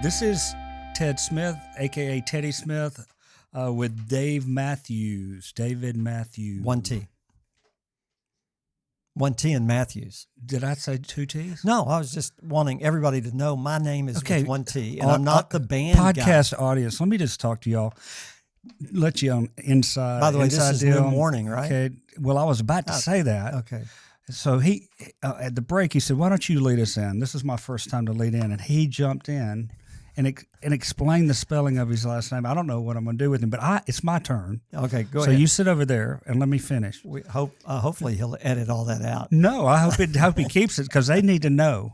This is Ted Smith, a.k.a. Teddy Smith, with David Matthews. 1T. 1T in Matthews. Did I say 2 T's? No, I was just wanting everybody to know my name is with 1T, and I'm not the band podcast guy. audience. Let me just talk to y'all. Let you on inside. By the way, this is deal. New Morning, right? Okay. Well, I was about to say that. Okay. So he, at the break, he said, "Why don't you lead us in? This is my first time to lead in." And he jumped in and explained the spelling of his last name. I don't know what I'm going to do with him, but it's my turn. Okay, go So ahead. you sit over there and let me finish. We hope, hopefully he'll edit all that out. No, I hope he keeps it because they need to know.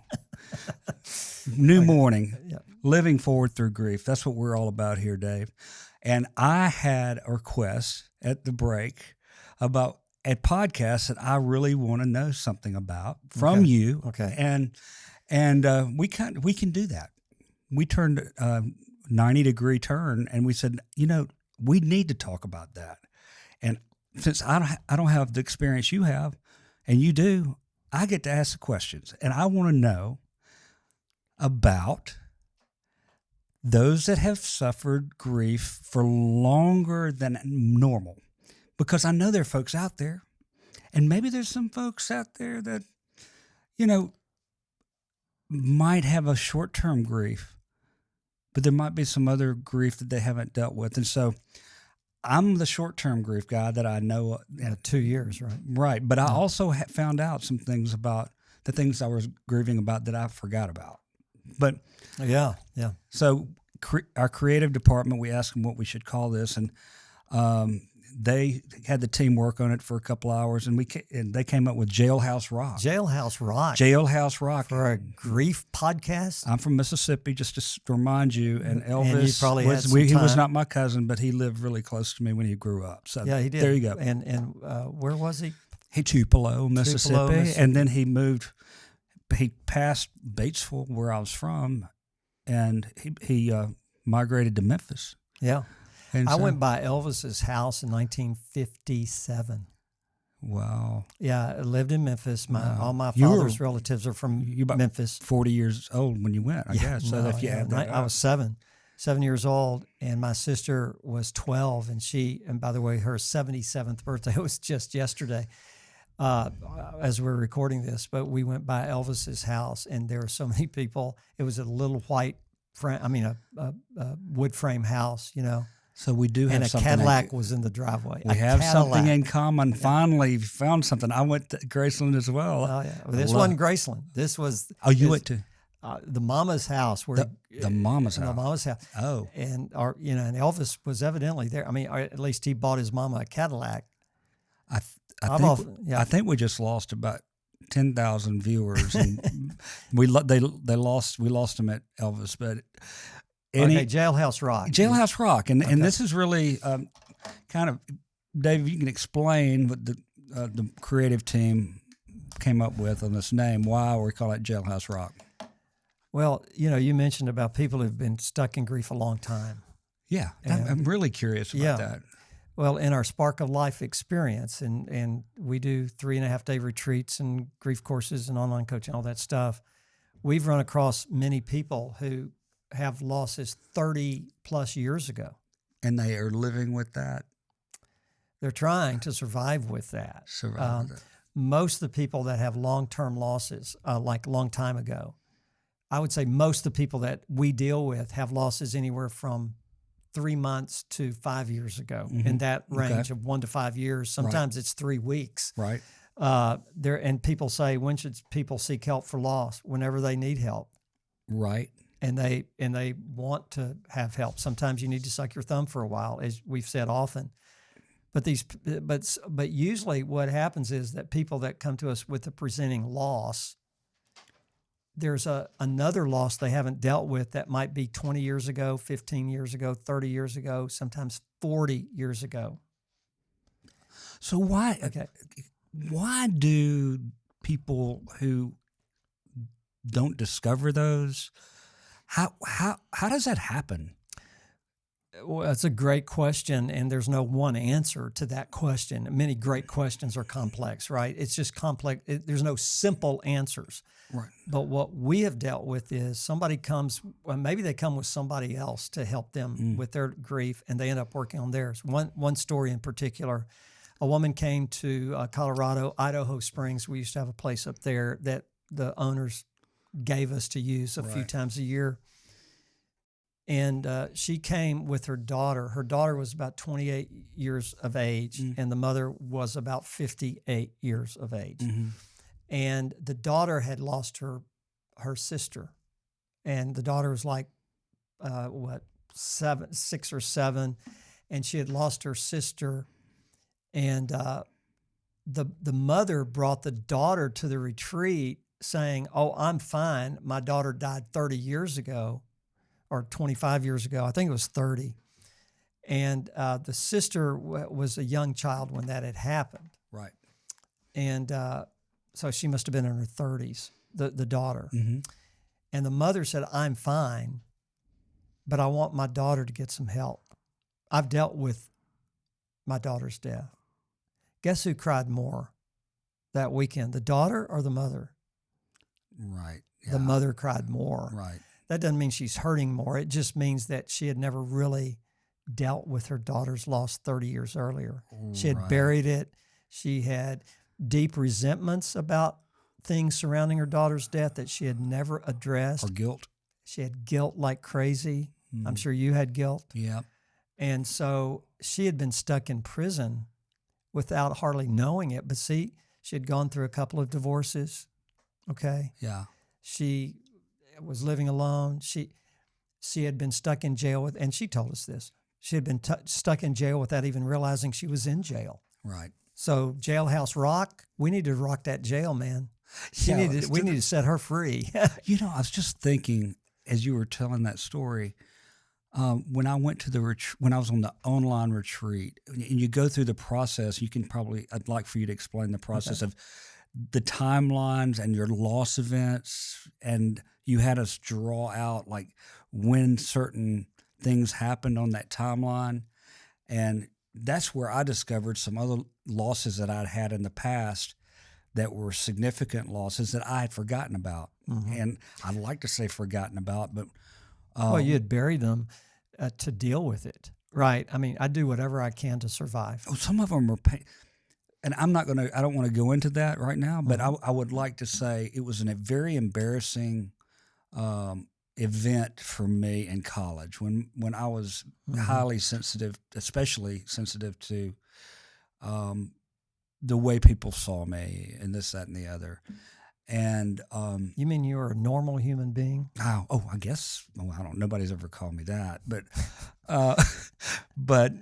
New Morning, Yeah. living forward through grief. That's what we're all about here, Dave. And I had a request at the break about a podcast that I really want to know something about from you. Okay. And we can do that. We turned 90-degree turn, and we said, we need to talk about that. And since I don't have the experience you have, and you do, I get to ask the questions, and I want to know about those that have suffered grief for longer than normal, because I know there are folks out there, and maybe there's some folks out there that, might have a short-term grief, but there might be some other grief that they haven't dealt with. And so I'm the short-term grief guy that I know. 2 years, right? Right. But I also found out some things about the things I was grieving about that I forgot about. But Yeah. so our creative department, we asked them what we should call this, and they had the team work on it for a couple hours, and they came up with Jailhouse Rock. Jailhouse Rock. Jailhouse Rock. For a grief podcast? I'm from Mississippi, just to remind you. And Elvis, And you probably had some he was time. not my cousin, but he lived really close to me when he grew up. So Yeah, he did. There you go. And where was he? Tupelo, Mississippi, Mississippi. and then he moved. He passed Batesville, where I was from, and he migrated to Memphis. Yeah. And I so- went by Elvis's house in 1957. Wow. Yeah, I lived in Memphis. Wow. All my You were- father's relatives are from You about Memphis. 40 years old when you went, I guess. So No, if you yeah, add that I up. was 7 years old, and my sister was 12, and by the way, her 77th birthday was just yesterday as we're recording this, but we went by Elvis's house, and there were so many people. It was a little white frame, a wood frame house, So we do have and a something. Cadillac was in the driveway. We have something in common. Finally found something. I went to Graceland as well. Oh, yeah. Well, this wasn't Graceland. This was You went to the mama's house, where the mama's house. the mama's house. Oh, And and Elvis was evidently there. Or at least he bought his mama a Cadillac. I think we just lost about 10,000 viewers, and we lost them at Elvis, but Jailhouse Rock. Jailhouse Rock, and this is really kind of, Dave, you can explain what the creative team came up with on this name, why we call it Jailhouse Rock. Well, you mentioned about people who've been stuck in grief a long time. Yeah, I'm really curious about that. Well, in our Spark of Life experience, and we do 3.5-day retreats and grief courses and online coaching, all that stuff, we've run across many people who have losses 30 plus years ago. And they are living with that. They're trying to survive with that. Most of the people that have long-term losses, like a long time ago, I would say most of the people that we deal with have losses anywhere from 3 months to 5 years ago, in that range of 1 to 5 years. Sometimes it's 3 weeks. Right. And people say, when should people seek help for loss? Whenever they need help. Right. And they want to have help. Sometimes you need to suck your thumb for a while, as we've said often. But usually what happens is that people that come to us with a presenting loss, there's another loss they haven't dealt with that might be 20 years ago, 15 years ago, 30 years ago, sometimes 40 years ago. So why do people who don't discover those, how does that happen? Well, that's a great question, and there's no one answer to that question. Many great questions are complex, right? It's just complex. There's no simple answers. Right. But what we have dealt with is somebody comes, well, maybe they come with somebody else to help them with their grief, and they end up working on theirs. One story in particular, a woman came to Colorado, Idaho Springs. We used to have a place up there that the owners gave us to use a few times a year. And she came with her daughter. Her daughter was about 28 years of age, and the mother was about 58 years of age. Mm-hmm. And the daughter had lost her sister. And the daughter was like, 6 or 7, and she had lost her sister. And the mother brought the daughter to the retreat saying, "Oh, I'm fine. My daughter died 30 years ago. Or 25 years ago. I think it was 30. And the sister was a young child when that had happened. Right. And so she must have been in her 30s, the daughter. Mm-hmm. And the mother said, "I'm fine, but I want my daughter to get some help. I've dealt with my daughter's death." Guess who cried more that weekend, the daughter or the mother? Right. Yeah. The mother cried more. Right. That doesn't mean she's hurting more. It just means that she had never really dealt with her daughter's loss 30 years earlier. She had buried it. She had deep resentments about things surrounding her daughter's death that she had never addressed. Or guilt. She had guilt like crazy. I'm sure you had guilt. Yeah. And so she had been stuck in prison without hardly knowing it. But see, she had gone through a couple of divorces. Okay. Yeah. She was living alone. She had been stuck in jail and she told us this. She had been stuck in jail without even realizing she was in jail. Right. So Jailhouse Rock, we need to rock that jail, man. We need to set her free. I was just thinking as you were telling that story, when I went to when I was on the online retreat, and you go through the process, I'd like for you to explain the process of the timelines and your loss events, and you had us draw out like when certain things happened on that timeline. And that's where I discovered some other losses that I'd had in the past that were significant losses that I had forgotten about. Mm-hmm. And I'd like to say forgotten about, but... well, you had buried them to deal with it, right? I mean, I do whatever I can to survive. Some of them are... And I don't want to go into that right now, but I would like to say it was a very embarrassing event for me in college when I was highly sensitive, especially sensitive to the way people saw me and this, that, and the other. And you mean you were a normal human being? I guess. Well, I don't. Nobody's ever called me that, but that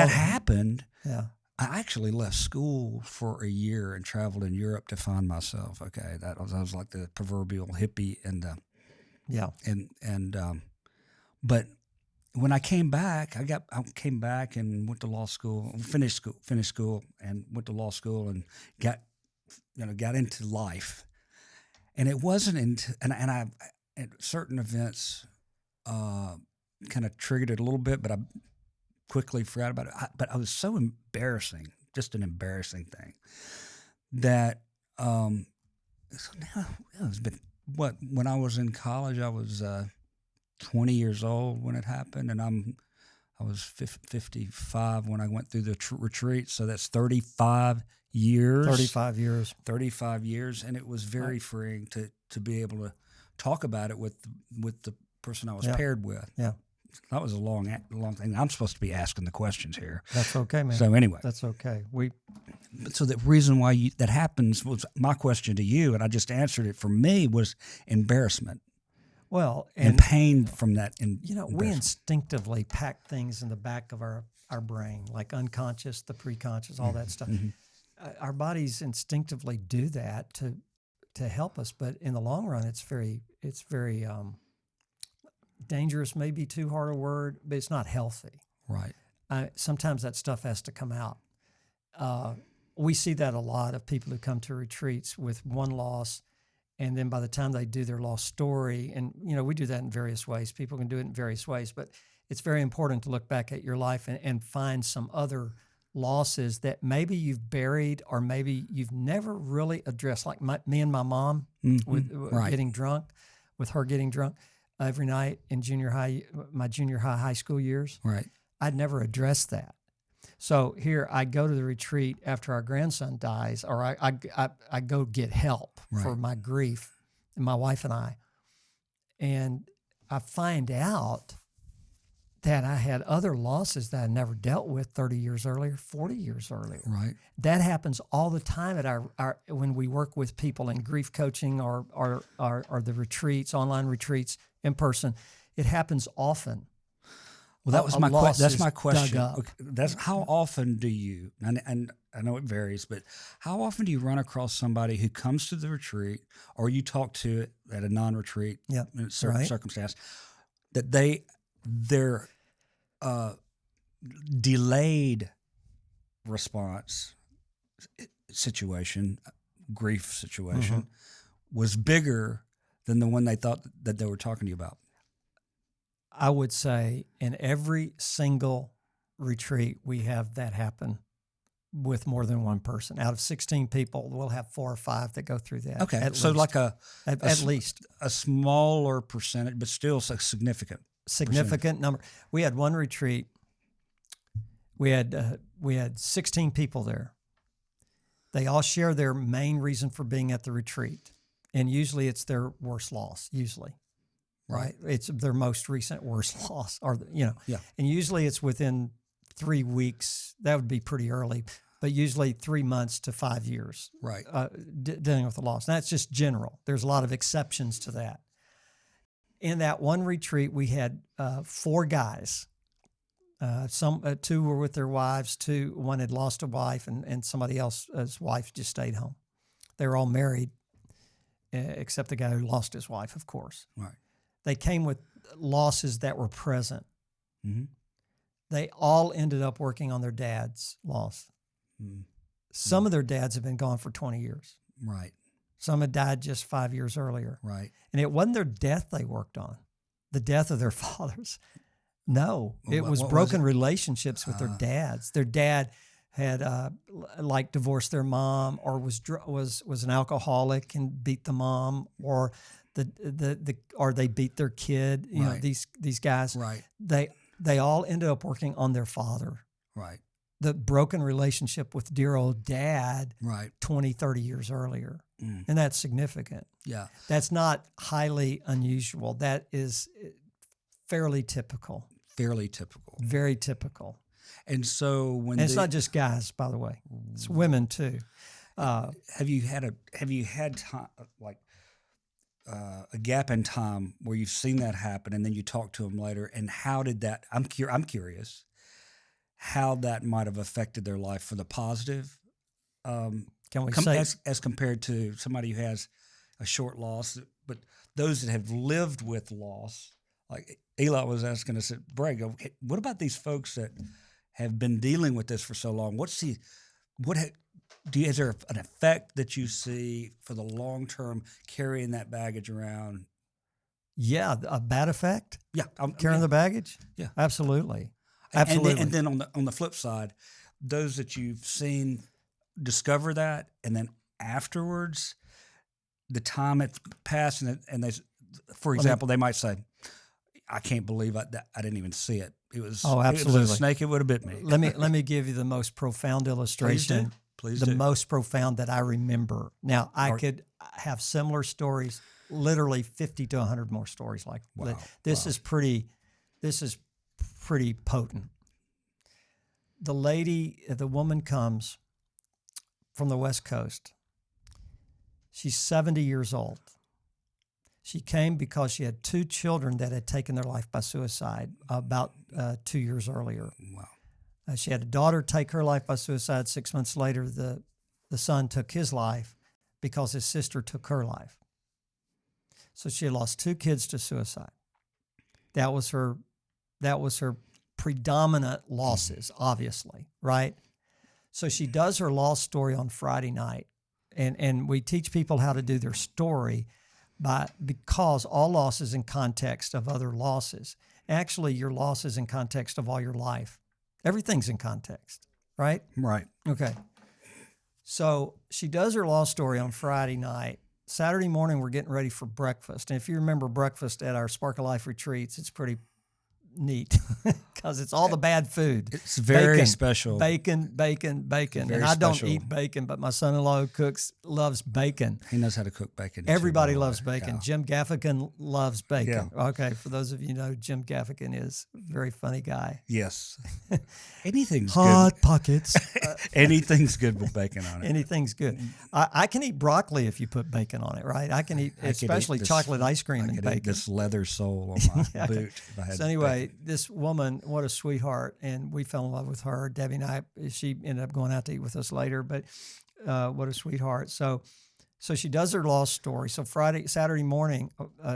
happened. Yeah. I actually left school for a year and traveled in Europe to find myself. Okay, I was like the proverbial hippie, but when I came back, I came back and went to law school, finished school, and went to law school and got into life, and it wasn't and at certain events kind of triggered it a little bit, but I quickly forgot about it. But I was so embarrassing, just an embarrassing thing, that it's been when I was in college, I was 20 years old when it happened, and I was 55 when I went through the retreat. So that's 35 years. 35 years. 35 years, and it was very freeing to be able to talk about it with the person I was paired with. Yeah. That was a long thing. I'm supposed to be asking the questions here. That's okay, man. So anyway. That's okay. So the reason why that happens was my question to you, and I just answered it. For me, was embarrassment. Well, and pain from that. We instinctively pack things in the back of our brain, like unconscious, the preconscious, all that stuff. Mm-hmm. Our bodies instinctively do that to help us, but in the long run, it's very dangerous. May be too hard a word, but it's not healthy. Right. Sometimes that stuff has to come out. We see that a lot of people who come to retreats with one loss, And then by the time they do their lost story, and we do that in various ways. People can do it in various ways, but it's very important to look back at your life and find some other losses that maybe you've buried or maybe you've never really addressed. Like me and my mom with getting drunk, with her getting drunk every night in my junior high school years. Right. I'd never addressed that. So here I go to the retreat after our grandson dies, or I go get help for my grief, and my wife and I. And I find out that I had other losses that I never dealt with 30 years earlier, 40 years earlier. Right. That happens all the time at our when we work with people in grief coaching or the retreats, online retreats, in person. It happens often. Well, that's my question. Okay, that's how often do you, and I know it varies, but how often do you run across somebody who comes to the retreat or you talk to it at a non-retreat in a certain circumstance, that their delayed response situation, grief situation, was bigger than the one they thought that they were talking to you about? I would say in every single retreat, we have that happen with more than one person. Out of 16 people, we'll have 4 or 5 that go through that. Okay, at so least. like at least a smaller percentage, but still a significant number. We had one retreat. We had 16 people there. They all share their main reason for being at the retreat, and usually it's their worst loss. Usually. Right. It's their most recent worst loss, and usually it's within 3 weeks. That would be pretty early, but usually 3 months to 5 years. Right. Dealing with the loss. And that's just general. There's a lot of exceptions to that. In that one retreat, we had 4 guys. 2 were with their wives. 1 had lost a wife, and somebody else's wife just stayed home. They were all married, except the guy who lost his wife, of course. Right. They came with losses that were present. Mm-hmm. They all ended up working on their dad's loss. Mm-hmm. Some of their dads have been gone for 20 years. Right. Some had died just 5 years earlier. Right. And it wasn't their death they worked on, the death of their fathers. No, it was broken relationships with their dads. Their dad had divorced their mom, or was an alcoholic and beat the mom, or or they beat their kid. You know, these guys. Right. They all ended up working on their father. Right. The broken relationship with dear old dad. Right. 20, 30 years earlier. Mm. And that's significant. Yeah. That's not highly unusual. That is fairly typical. Fairly typical. Very typical. And so it's not just guys, by the way. It's women too. Have you had time, like a gap in time where you've seen that happen, and then you talk to them later, and how did that? I'm curious how that might have affected their life for the positive. Can we say as compared to somebody who has a short loss, but those that have lived with loss, like Eli was asking us at break, what about these folks that have been dealing with this for so long? Is there an effect that you see for the long term carrying that baggage around? Yeah, a bad effect. Yeah, carrying the baggage. Yeah, absolutely. And then on the flip side, those that you've seen discover that, and then afterwards, the time had passed, and they, for example, they might say, "I can't believe I didn't even see it. It was absolutely. It was a snake. It would have bit me." Let me give you the most profound illustration. Please do. Most profound that I remember. Now, I could have similar stories, literally 50 to 100 more stories like that. This is pretty potent. The woman comes from the West Coast. She's 70 years old. She came because she had 2 children that had taken their life by suicide about 2 years earlier. Wow. She had a daughter take her life by suicide. 6 months later, the son took his life because his sister took her life. So she had lost 2 kids to suicide. That was her predominant losses, obviously, right? So she does her loss story on Friday night, And we teach people how to do their story because all loss is in context of other losses. Actually, your loss is in context of all your life. Everything's in context, right? Right. Okay. So she does her loss story on Friday night. Saturday morning, we're getting ready for breakfast. And if you remember breakfast at our Spark of Life retreats, it's pretty neat because it's all the bad food. It's very special. Bacon. Very And I don't special. eat bacon, but my son-in-law who loves bacon. He knows how to cook bacon. Everybody too, loves bacon. Yeah. Jim Gaffigan loves bacon. Yeah. Okay, for those of you who know, Jim Gaffigan is a very funny guy. Yes. Anything's Hot good. Pockets. Anything's good with bacon on it. Anything's good. I can eat broccoli if you put bacon on it, right? I can eat, especially chocolate ice cream and bacon. Eat this leather sole on my boot. If I had So anyway, bacon. this woman, what a sweetheart, and we fell in love with her. Debbie and I, she ended up going out to eat with us later, but what a sweetheart. So she does her lost story. So Saturday morning,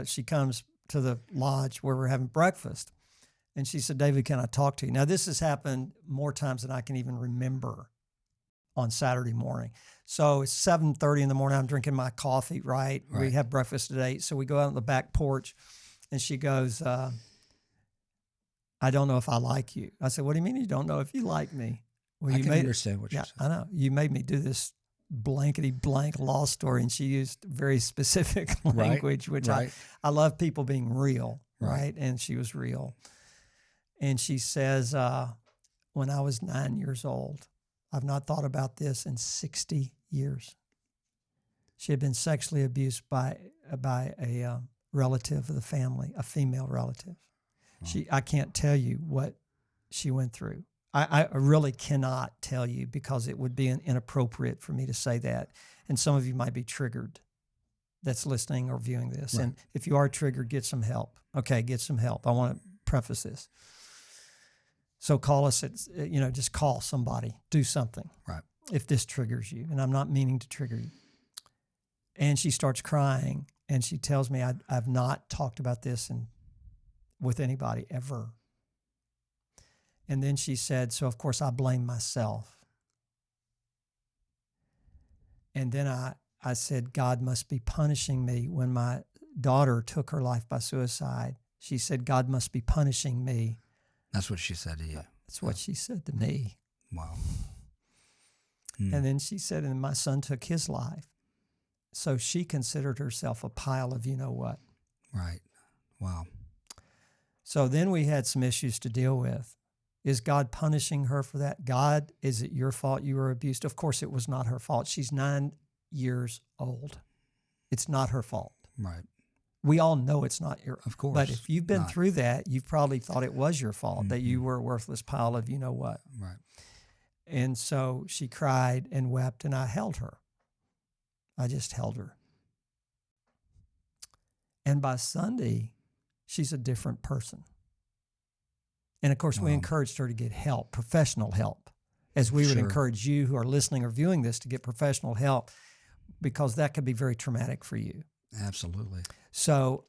she comes to the lodge where we're having breakfast, and she said, "David, can I talk to you?" Now this has happened more times than I can even remember on Saturday morning. So it's 7:30 in the morning. I'm drinking my coffee, right? We have breakfast at 8. So we go out on the back porch, and she goes, "I don't know if I like you." I said, "What do you mean you don't know if you like me?" Well, I you can made understand what you're saying. I know. You made me do this blankety blank law story, and she used very specific language, which I love people being real, right? And she was real. And she says, when I was 9 years old, I've not thought about this in 60 years. She had been sexually abused by a relative of the family, a female relative. I can't tell you what she went through. I really cannot tell you because it would be inappropriate for me to say that. And some of you might be triggered that's listening or viewing this. Right. And if you are triggered, get some help. Okay, get some help. I want to preface this. So call us just call somebody, do something. Right. If this triggers you, and I'm not meaning to trigger you. And she starts crying, and she tells me, I've not talked about this with anybody ever. And then she said, so of course I blame myself. And then I said, God must be punishing me. When my daughter took her life by suicide, she said, God must be punishing me. That's what she said to you. That's what she said to me. Wow. And then she said, and my son took his life. So she considered herself a pile of you-know-what. Right. Wow. So then we had some issues to deal with. Is God punishing her for that? God, is it your fault you were abused? Of course, it was not her fault. She's 9 years old. It's not her fault. Right. We all know it's not your fault. Of course. But if you've been through that, you've probably thought it was your fault, that you were a worthless pile of you-know-what. Right. And so she cried and wept, and I held her. I just held her. And by Sunday, she's a different person. And of course, we encouraged her to get help, professional help, as we would encourage you who are listening or viewing this to get professional help, because that could be very traumatic for you. Absolutely. So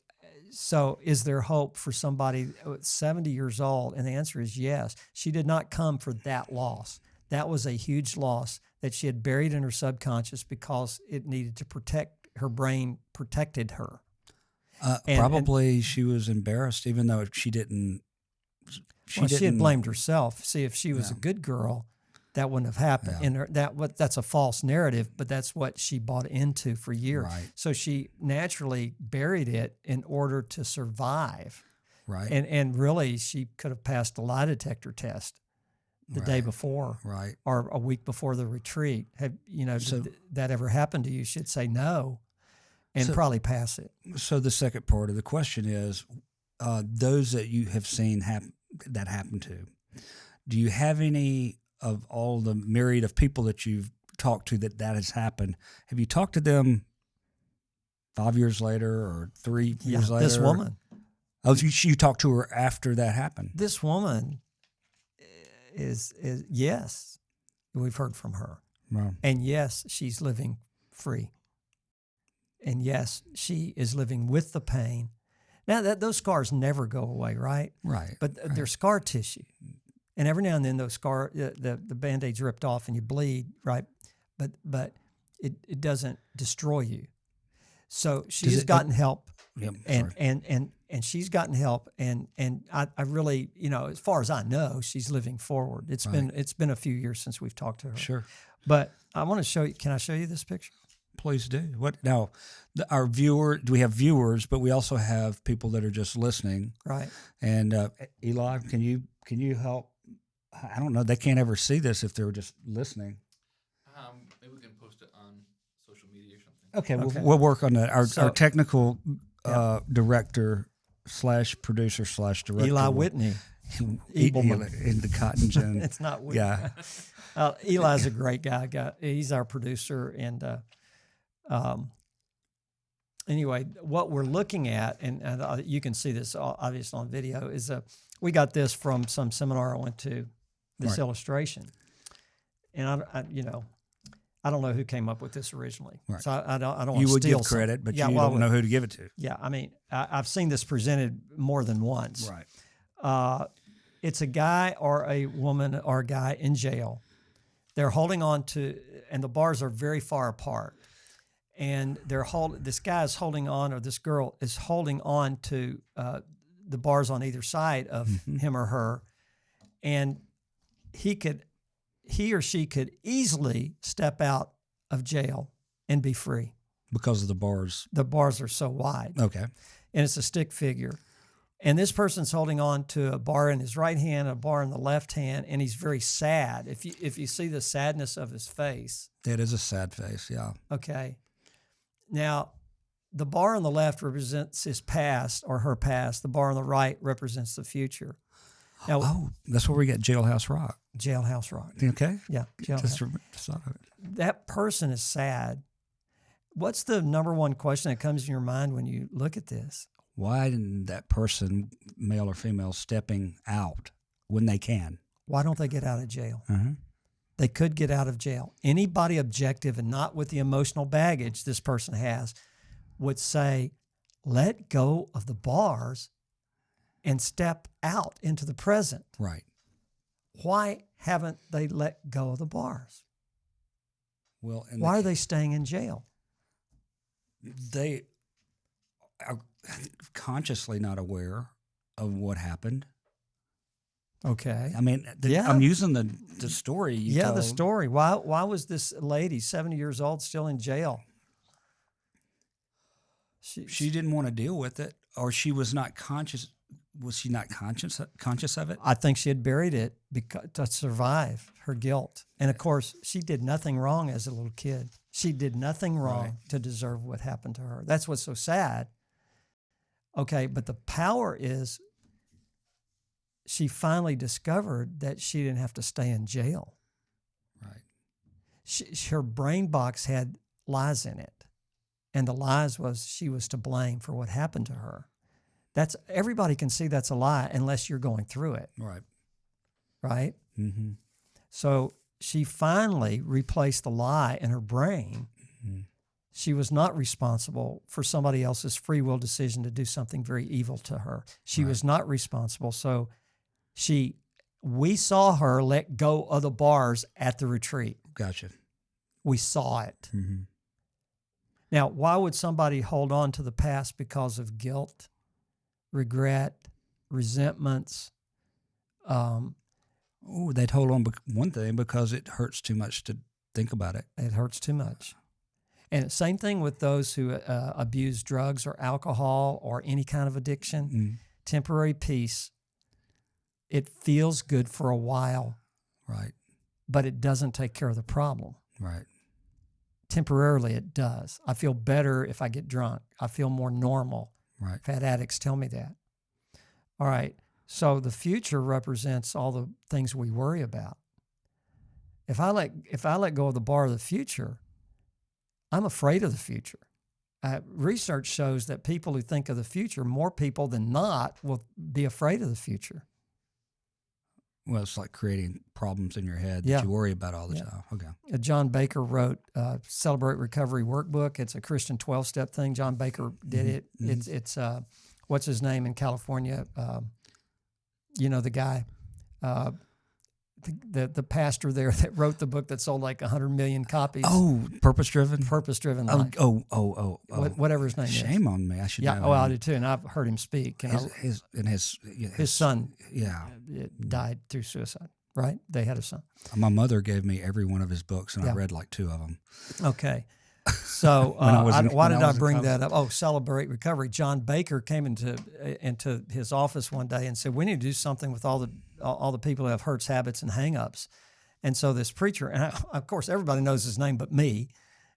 is there hope for somebody 70 years old? And the answer is yes. She did not come for that loss. That was a huge loss that she had buried in her subconscious because it needed to protect her brain, protected her. Probably she was embarrassed, even though she didn't. She had blamed herself. See, if she was a good girl, that wouldn't have happened. Yeah. And that's a false narrative, but that's what she bought into for years. Right. So she naturally buried it in order to survive. Right. And really, she could have passed a lie detector test the day before, right, or a week before the retreat. Did that ever happen to you? She'd say no, and probably pass it. So the second part of the question is, those that you have seen that happen to, do you have any of all the myriad of people that you've talked to that has happened? Have you talked to them 5 years later or 3 years later? This woman. Oh, you talked to her after that happened. This woman is yes, we've heard from her. Wow. And yes, she's living free. And yes, she is living with the pain. Now, those scars never go away, right? Right. But they're scar tissue. And every now and then those the Band-Aid's ripped off and you bleed, right? But it doesn't destroy you. So she's gotten help, and she's gotten help, and I really, as far as I know, she's living forward. It's been a few years since we've talked to her. Sure. But I want to show you. Can I show you this picture? Please do. What now? Our we have viewers, but we also have people that are just listening. Right. And Eli, can you help? I don't know. They can't ever see this if they were just listening. Maybe we can post it on social media or something. Okay. We'll work on that. Our technical director / producer / director, Eli Whitney. Eli in the cotton gin. It's not Whitney. Yeah. Eli's a great guy. He's our producer, and anyway, what we're looking at, and you can see this obviously on video, is we got this from some seminar I went to. This illustration, and I don't know who came up with this originally, so I don't want to steal. You would give credit, but you don't know who to give it to. Yeah, I mean, I've seen this presented more than once. Right. It's a guy or a woman or a guy in jail. They're holding on to, and the bars are very far apart. And this guy is holding on, or this girl is holding on to the bars on either side of him or her. And he or she could easily step out of jail and be free. Because of the bars. The bars are so wide. Okay. And it's a stick figure. And this person's holding on to a bar in his right hand, a bar in the left hand, and he's very sad. If you see the sadness of his face. That is a sad face, yeah. Okay. Now, the bar on the left represents his past or her past. The bar on the right represents the future. Now, that's where we get Jailhouse Rock. Jailhouse Rock. Okay. Yeah. Just thought of it. That person is sad. What's the number one question that comes in your mind when you look at this? Why didn't that person, male or female, stepping out when they can? Why don't they get out of jail? Uh-huh. They could get out of jail. Anybody objective and not with the emotional baggage this person has would say, let go of the bars and step out into the present. Right. Why haven't they let go of the bars? Well, why are they staying in jail? They are consciously not aware of what happened. Okay. I mean, I'm using the story you told. The story. Why was this lady, 70 years old, still in jail? She didn't want to deal with it, or she was not conscious. Was she not conscious of it? I think she had buried it to survive her guilt. And of course, she did nothing wrong as a little kid. She did nothing wrong to deserve what happened to her. That's what's so sad. Okay, but the power is she finally discovered that she didn't have to stay in jail. Right. Her brain box had lies in it. And the lies was she was to blame for what happened to her. Everybody can see that's a lie unless you're going through it. Right. Right? Mm-hmm. So she finally replaced the lie in her brain. Mm-hmm. She was not responsible for somebody else's free will decision to do something very evil to her. She was not responsible. So we saw her let go of the bars at the retreat. Gotcha. We saw it. Mm-hmm. Now, why would somebody hold on to the past because of guilt, regret, resentments? They'd hold on one thing because it hurts too much to think about it. It hurts too much. And same thing with those who abuse drugs or alcohol or any kind of addiction. Temporary peace. It feels good for a while. Right. But it doesn't take care of the problem. Right. Temporarily, it does. I feel better if I get drunk. I feel more normal. Right. Fat addicts tell me that. All right. So the future represents all the things we worry about. If I let go of the bar of the future, I'm afraid of the future. Research shows that people who think of the future, more people than not, will be afraid of the future. Well, it's like creating problems in your head that you worry about all the time. Okay. John Baker wrote Celebrate Recovery Workbook. It's a Christian 12-step thing. John Baker did it. Mm-hmm. It's what's his name in California? The guy. the pastor there that wrote the book that sold like 100 million copies. Oh, purpose-driven? Purpose-driven Oh, life. oh. Whatever his name is. Shame on me. I should Yeah, know. well, I do too, and I've heard him speak. And his son died through suicide, right? They had a son. My mother gave me every one of his books, and I read like 2 of them. Okay. So why did I bring that up? Oh, Celebrate Recovery. John Baker came into his office one day and said, we need to do something with all the people who have hurts, habits, and hang-ups. And so this preacher, and of course everybody knows his name but me,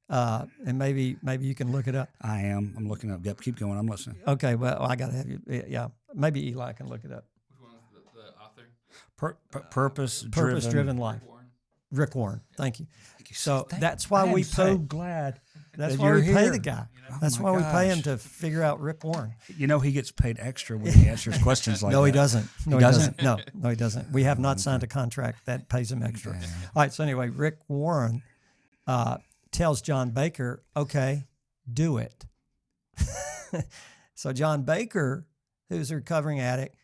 and maybe you can look it up. I'm looking up. Yep, keep going. I'm listening. Okay, well, I got to have you. Yeah, maybe Eli can look it up. Which one is the author? Purpose-driven life. Rick Warren. Thank you. So that's I why we so pay. glad. That's that why you're we pay here. the guy. Oh That's my why we pay him gosh. to figure out Rick Warren. You know he gets paid extra when he answers questions like that. No, he doesn't. No, He doesn't? No, he doesn't. We have not signed a contract that pays him extra. Yeah. All right. So anyway, Rick Warren tells John Baker, "Okay, do it." So John Baker, who's a recovering addict,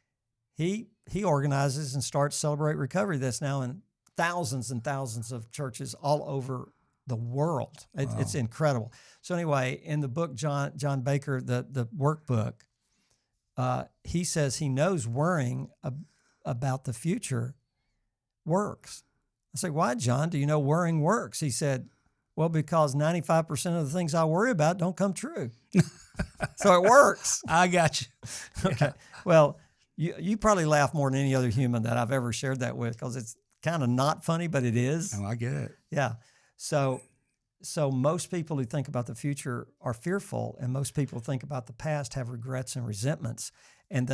he organizes and starts Celebrate Recovery. That's now in thousands and thousands of churches all over the world. It's incredible. So anyway, in the book, John Baker, the workbook, he says he knows worrying about the future works. I say, why, John? Do you know worrying works? He said, well, because 95% of the things I worry about don't come true. So it works. I got you. Okay. Well, you probably laugh more than any other human that I've ever shared that with, because it's kind of not funny, but it is. Oh, I get it. Yeah. So most people who think about the future are fearful, and most people who think about the past have regrets and resentments, and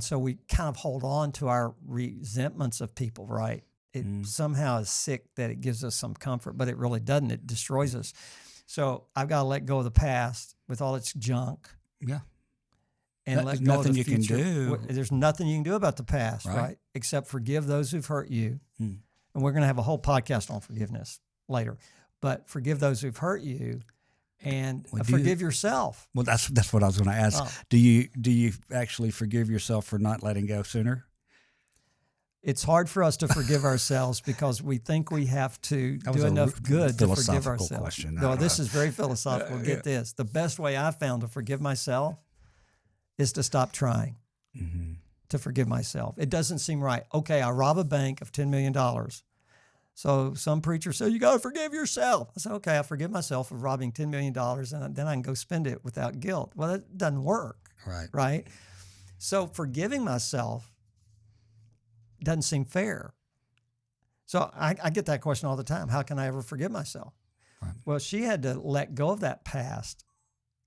so we kind of hold on to our resentments of people, right? It somehow is sick that it gives us some comfort, but it really doesn't. It destroys us. So I've got to let go of the past with all its junk. Yeah. And There's let go nothing of the you can future. do. There's nothing you can do about the past, right? Except forgive those who've hurt you. And we're going to have a whole podcast on forgiveness later. But forgive those who've hurt you, and forgive yourself. Well, that's what I was going to ask. Oh. Do you actually forgive yourself for not letting go sooner? It's hard for us to forgive ourselves because we think we have to do enough good to forgive ourselves. Question. No, this is very philosophical. Get this. The best way I've found to forgive myself is to stop trying to forgive myself. It doesn't seem right. Okay, I rob a bank of $10 million. So some preacher said, you got to forgive yourself. I said, okay, I forgive myself of robbing $10 million, and then I can go spend it without guilt. Well, that doesn't work. Right? So forgiving myself doesn't seem fair. So I get that question all the time. How can I ever forgive myself? Right. Well, she had to let go of that past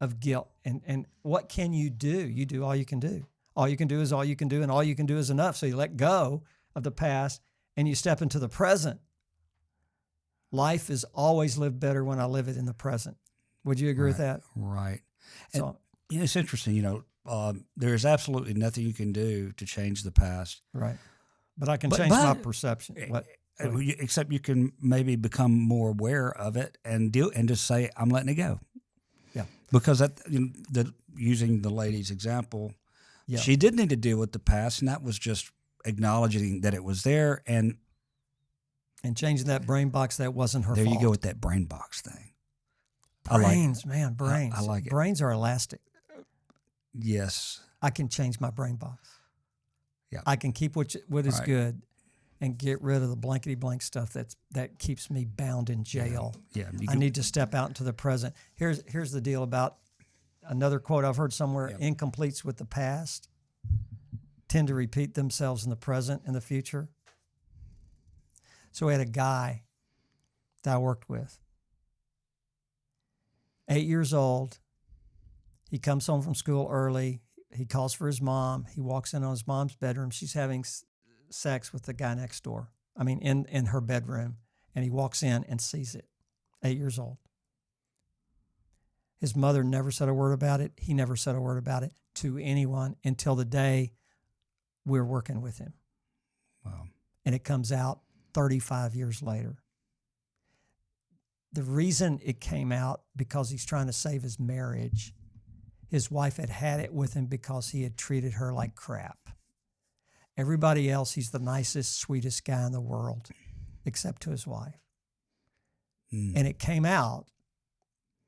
of guilt. And what can you do? You do all you can do. All you can do is all you can do, and all you can do is enough. So you let go of the past and you step into the present. Life is always lived better when I live it in the present. Would you agree with that? Right. So, and, it's interesting, there's absolutely nothing you can do to change the past. Right. But I can change my perception. Except you can maybe become more aware of it and just say, I'm letting it go. Yeah. Because using the lady's example, she did need to deal with the past, and that was just acknowledging that it was there and changing that brain box that wasn't her fault. There you go with that brain box thing. Brains. I like it. Brains are elastic. Yes. I can change my brain box. Yeah. I can keep what is good and get rid of the blankety blank stuff that keeps me bound in jail. Yeah. I need to step out into the present. Here's the deal about another quote I've heard somewhere: incompletes with the past tend to repeat themselves in the present and the future. So we had a guy that I worked with, 8 years old. He comes home from school early. He calls for his mom. He walks in on his mom's bedroom. She's having sex with the guy next door. I mean, in her bedroom. And he walks in and sees it, 8 years old. His mother never said a word about it. He never said a word about it to anyone until the day we're working with him. Wow. And it comes out 35 years later. The reason it came out because he's trying to save his marriage. His wife had it with him because he had treated her like crap. Everybody else, he's the nicest, sweetest guy in the world, except to his wife. And it came out,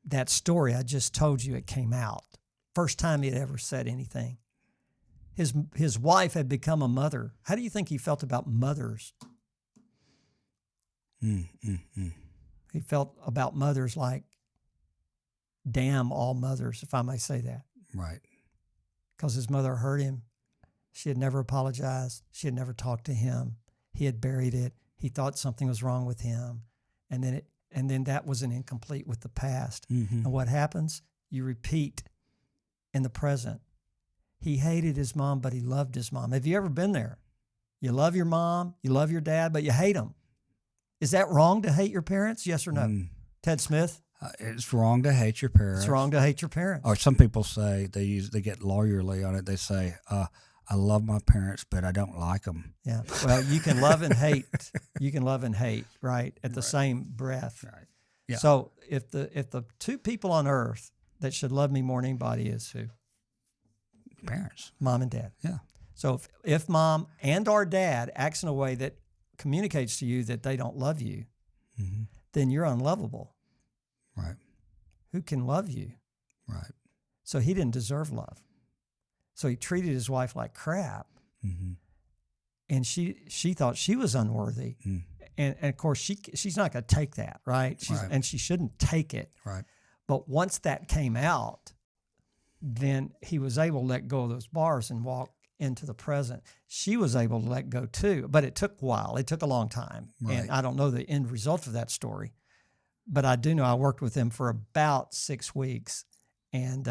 that story I just told you, it came out. First time he had ever said anything. His wife had become a mother. How do you think he felt about mothers? He felt about mothers like, damn all mothers, if I may say that. Right. Because his mother hurt him. She had never apologized. She had never talked to him. He had buried it. He thought something was wrong with him. And then that was an incomplete with the past. And what happens? You repeat in the present. He hated his mom, but he loved his mom. Have you ever been there? You love your mom, you love your dad, but you hate them. Is that wrong to hate your parents? Yes or no? Ted Smith? It's wrong to hate your parents. It's wrong to hate your parents. Or some people say, they get lawyerly on it. They say, I love my parents, but I don't like them. Yeah. Well, you can love and hate. You can love and hate, right, at the same breath. Right. Yeah. So if the two people on earth that should love me more than anybody is who? Parents. Mom and dad. Yeah. So if mom and or dad acts in a way that communicates to you that they don't love you, then you're unlovable. Right. Who can love you? Right. So he didn't deserve love. So he treated his wife like crap. And she thought she was unworthy. And of course, she's not going to take that, right? And she shouldn't take it. Right. But once that came out, then he was able to let go of those bars and walk into the present. She was able to let go too, but it took a while. It took a long time. Right. And I don't know the end result of that story, but I do know I worked with them for about 6 weeks, and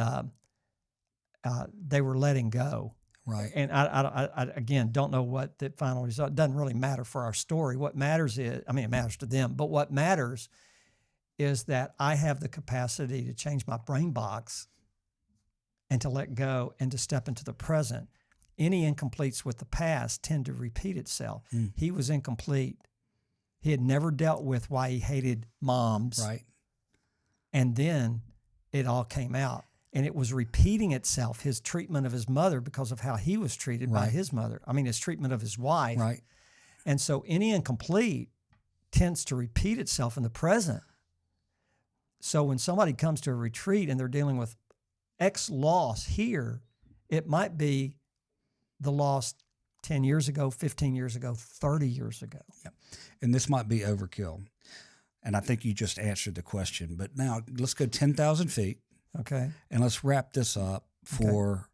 they were letting go. Right. And I again, don't know what the final result. It doesn't really matter for our story. What matters is, it matters to them, but what matters is that I have the capacity to change my brain box and to let go and to step into the present. Any incompletes with the past tend to repeat itself. He was incomplete. He had never dealt with why he hated moms. Right. And then it all came out. And it was repeating itself, his treatment of his mother because of how he was treated by his mother. His treatment of his wife. Right. And so any incomplete tends to repeat itself in the present. So when somebody comes to a retreat and they're dealing with X loss here, it might be the loss 10 years ago, 15 years ago, 30 years ago. Yep. And this might be overkill. And I think you just answered the question. But now let's go 10,000 feet. Okay. And let's wrap this up for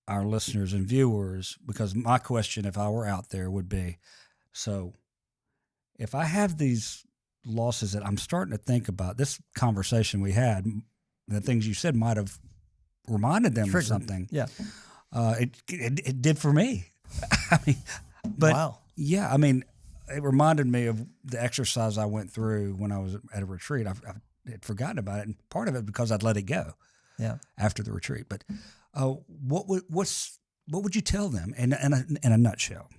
our listeners and viewers, because my question, if I were out there, would be, so if I have these losses that I'm starting to think about, this conversation we had, the things you said might have reminded them of something. Yeah. It did for me. Wow. Yeah, it reminded me of the exercise I went through when I was at a retreat. I had forgotten about it, and part of it because I'd let it go. Yeah. After the retreat, but what would you tell them in a nutshell?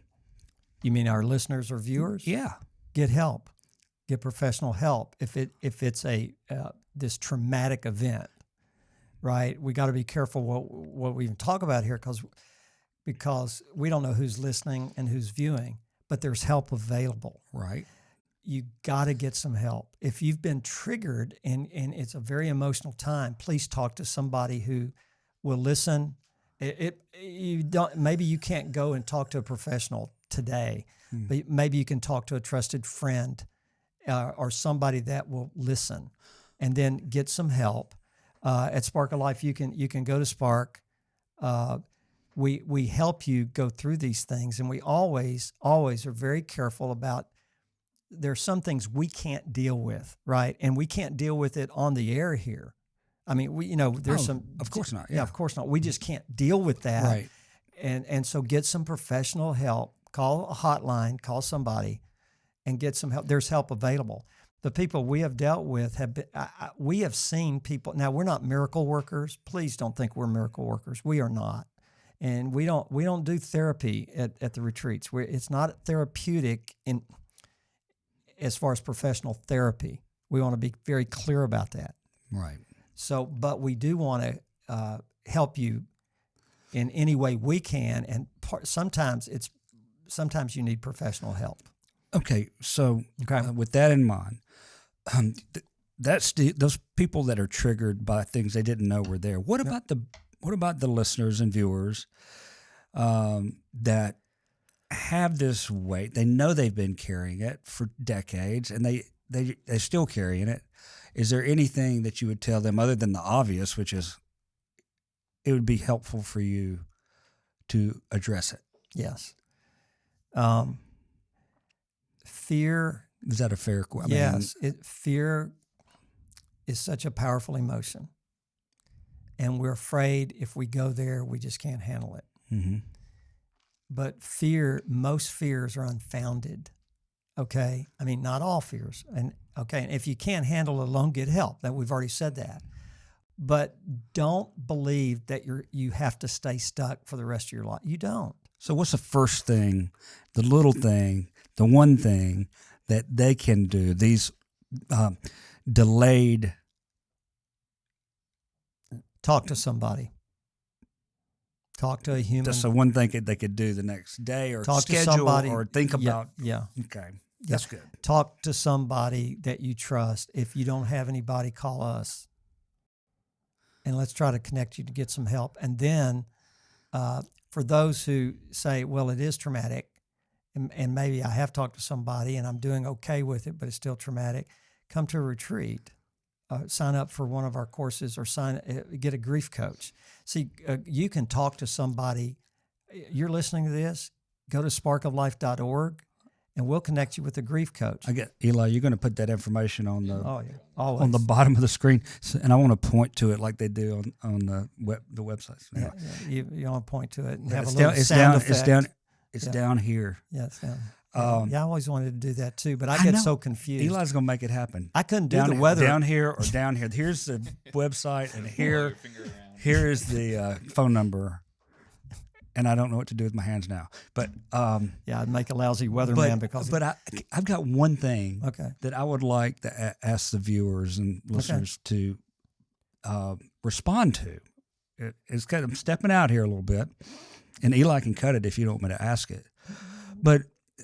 You mean our listeners or viewers? Yeah. Get help. Get professional help if it's a this traumatic event, right? We got to be careful what we even talk about here because we don't know who's listening and who's viewing, but there's help available. Right. You got to get some help. If you've been triggered and it's a very emotional time, please talk to somebody who will listen. Maybe you can't go and talk to a professional today, but maybe you can talk to a trusted friend or somebody that will listen, and then get some help. At Spark of Life, you can go to Spark. We help you go through these things, and we always are very careful about. There's some things we can't deal with, right? And we can't deal with it on the air here. There's some. Of course not. Yeah, of course not. We just can't deal with that. Right. And so get some professional help. Call a hotline. Call somebody, and get some help. There's help available. The people we have dealt with have been. We have seen people. Now we're not miracle workers. Please don't think we're miracle workers. We are not. And we don't do therapy at the retreats. It's not therapeutic as far as professional therapy. We want to be very clear about that. Right. So, but we do want to help you in any way we can. And sometimes it's sometimes you need professional help. Okay, so with that in mind, those people that are triggered by things they didn't know were there. What about the listeners and viewers that have this weight? They know they've been carrying it for decades, and they're still carrying it. Is there anything that you would tell them other than the obvious, which is it would be helpful for you to address it? Yes. Fear. Is that a fair question? Yes. Fear is such a powerful emotion. And we're afraid if we go there, we just can't handle it. Mm-hmm. But most fears are unfounded. Okay? I mean, not all fears. And if you can't handle it alone, get help. That we've already said that. But don't believe that you have to stay stuck for the rest of your life. You don't. So what's the first thing, the little thing, the one thing that they can do, these delayed? Talk to somebody. Talk to a human. That's the one thing they could do the next day, or talk schedule, to somebody, or think about. Yeah. Okay. That's good. Talk to somebody that you trust. If you don't have anybody, call us. And let's try to connect you to get some help. And then for those who say, well, it is traumatic, and maybe I have talked to somebody and I'm doing okay with it, but it's still traumatic, come to a retreat. Sign up for one of our courses, or get a grief coach. See, you can talk to somebody. You're listening to this, go to sparkoflife.org, and we'll connect you with a grief coach. Eli, you're going to put that information on the on the bottom of the screen, and I want to point to it like they do on the websites. Yeah, you want to point to it and have it's a little down, it's sound down, effect. It's down here. Yeah, it's down. I always wanted to do that too, but I get so confused. Eli's going to make it happen. I couldn't do the weather. Down here or down here. Here's the website, and here is the phone number. And I don't know what to do with my hands now. But I'd make a lousy weatherman because. But I've got one thing Okay. that I would like to ask the viewers and listeners to respond to. It's kind of, I'm stepping out here a little bit, and Eli can cut it if you don't want me to ask it. But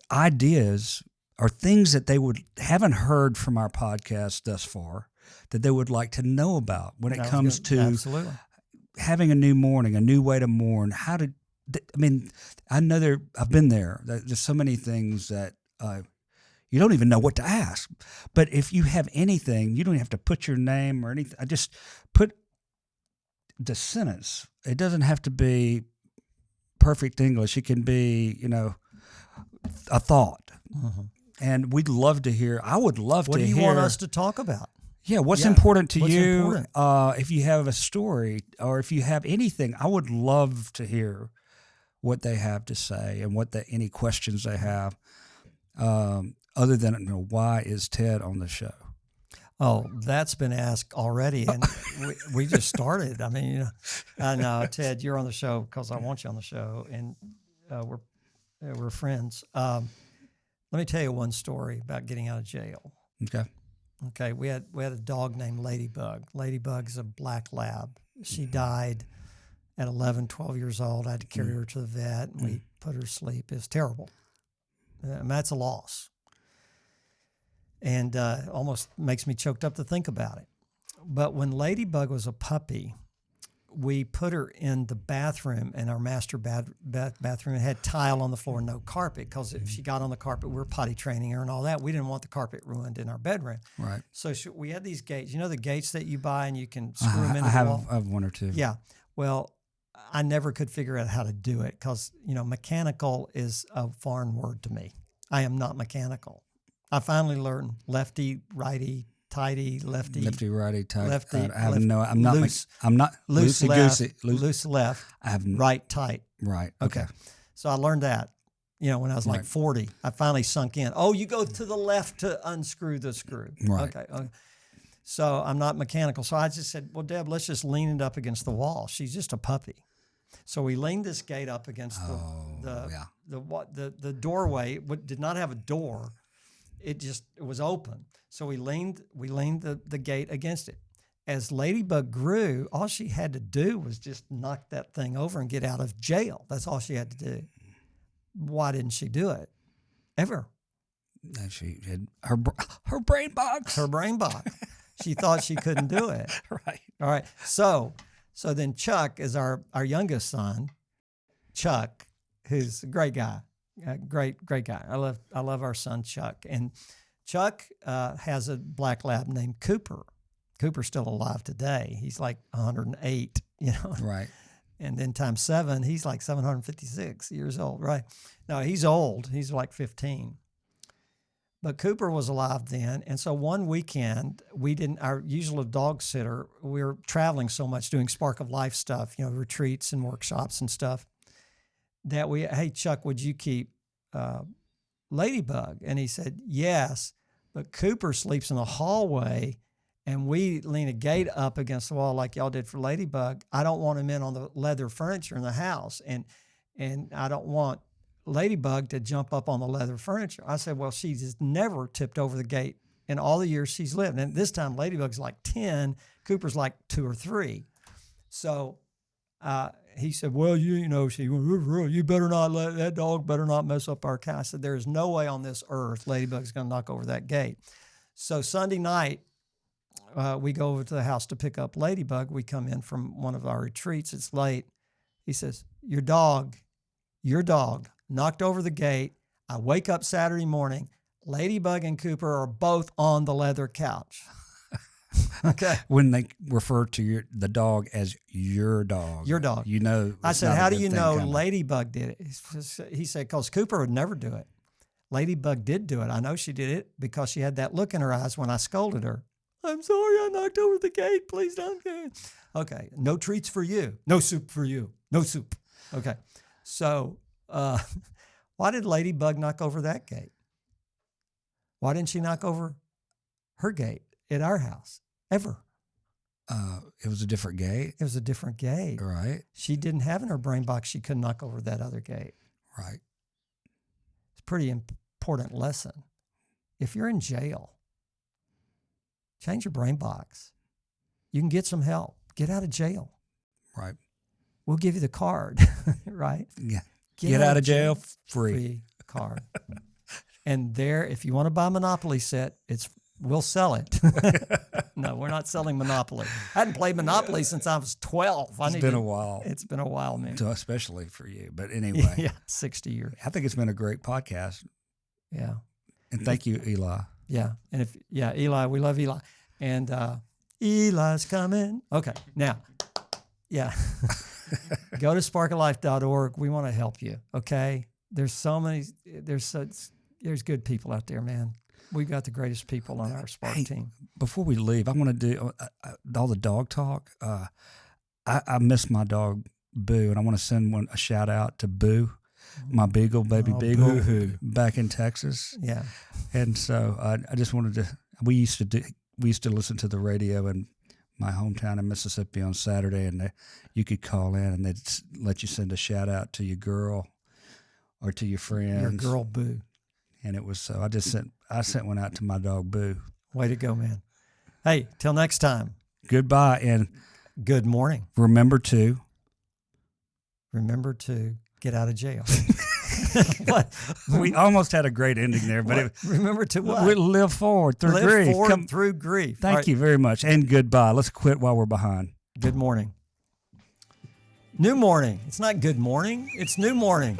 ideas are things that they haven't heard from our podcast thus far that they would like to know about when it comes to having a new morning, a new way to mourn. I know I've been there. There's so many things that you don't even know what to ask. But if you have anything, you don't have to put your name or anything. I just put the sentence. It doesn't have to be perfect English. It can be, a thought. Mm-hmm. And we'd love to hear. I would love to hear. What do you want us to talk about? Yeah, what's important to what's you? Important? If you have a story or if you have anything, I would love to hear what they have to say and any questions they have. Other than why is Ted on the show? Oh, that's been asked already, and we just started. I mean, I know, Ted, you're on the show because I want you on the show, and we're friends. Let me tell you one story about getting out of jail. Okay, we had a dog named Ladybug. Ladybug is a black lab. She died at 11, 12 years old. I had to carry her to the vet, and we put her to sleep. It was terrible. And that's a loss. And almost makes me choked up to think about it. But when Ladybug was a puppy, we put her in the bathroom, and our master bathroom had tile on the floor, no carpet, because if she got on the carpet, we were potty training her and all that. We didn't want the carpet ruined in our bedroom. Right. So we had these gates. You know the gates that you buy and you can screw them into the wall? I have one or two. Yeah. Well, I never could figure out how to do it because, mechanical is a foreign word to me. I am not mechanical. I finally learned lefty, righty, tighty, lefty, righty, tighty. Lefty, I have I'm not loose, I'm not loose loosey left, goosey. loose left, I have right, tight. Right. Okay. So I learned that, when I was like 40. I finally sunk in. Oh, you go to the left to unscrew the screw. Right. Okay. So I'm not mechanical. So I just said, well, Deb, let's just lean it up against the wall. She's just a puppy. So we leaned this gate up against the doorway. It did not have a door. It was open. So we leaned the gate against it. As Ladybug grew, all she had to do was just knock that thing over and get out of jail. That's all she had to do. why didn't she do it? Ever. And she had her brain box. Her brain box. She thought she couldn't do it. Right. All right. So then Chuck is our youngest son. Chuck, who's a great guy, great guy. I love our son Chuck. And Chuck has a black lab named Cooper. Cooper's still alive today. He's like 108, Right. And then times 7, he's like 756 years old, right? No, he's old. He's like 15. But Cooper was alive then. And so one weekend, our usual dog sitter, we were traveling so much, doing Spark of Life stuff, retreats and workshops and stuff, that hey, Chuck, would you keep Ladybug? And he said, yes, but Cooper sleeps in the hallway and we lean a gate up against the wall like y'all did for Ladybug. I don't want him in on the leather furniture in the house. And I don't want Ladybug to jump up on the leather furniture. I said, well, she's just never tipped over the gate in all the years she's lived. And this time Ladybug's like 10, Cooper's like 2 or 3. So he said, well, you better not that dog better not mess up our cat. I said, there is no way on this earth Ladybug's going to knock over that gate. So Sunday night, we go over to the house to pick up Ladybug. We come in from one of our retreats. It's late. He says, your dog knocked over the gate. I wake up Saturday morning. Ladybug and Cooper are both on the leather couch. Okay. When they refer to the dog as your dog. Your dog. I said, how do you know Ladybug did it? He said, because Cooper would never do it. Ladybug did do it. I know she did it because she had that look in her eyes when I scolded her. I'm sorry I knocked over the gate. Please don't go. Okay. No treats for you. No soup for you. No soup. Okay. So why did Ladybug knock over that gate? Why didn't she knock over her gate at our house ever? It was a different gate. It was a different gate. Right. She didn't have in her brain box she couldn't knock over that other gate. Right. It's a pretty important lesson. If you're in jail, change your brain box. You can get some help. Get out of jail. Right. We'll give you the card, right? Yeah. Get out of jail free card. And there, if you want to buy a Monopoly set, we'll sell it. No, we're not selling Monopoly. I hadn't played Monopoly since I was 12. It's been a while. It's been a while, man. Especially for you. But anyway. Yeah, 60 years. I think it's been a great podcast. Yeah. And thank you, Eli. Yeah. And Eli, we love Eli. And Eli's coming. Okay. Now, yeah. Go to sparkoflife.org. We want to help you. Okay. There's good people out there, man. We've got the greatest people on our Spark team. Before we leave, I want to do all the dog talk. I miss my dog, Boo, and I want to send a shout out to Boo, my beagle, baby beagle, Boo-hoo. Back in Texas. Yeah. And so I just wanted to, we used to listen to the radio in my hometown in Mississippi on Saturday, and you could call in and they'd let you send a shout out to your girl or to your friends. Your girl, Boo. And it was so I sent one out to my dog, Boo. Way to go, man. Hey, till next time. Goodbye and good morning. Remember to get out of jail. What? We almost had a great ending there, but remember to what? We live forward through grief. Live forward through grief. Thank you very much. And goodbye. Let's quit while we're behind. Good morning. New morning. It's not good morning. It's new morning.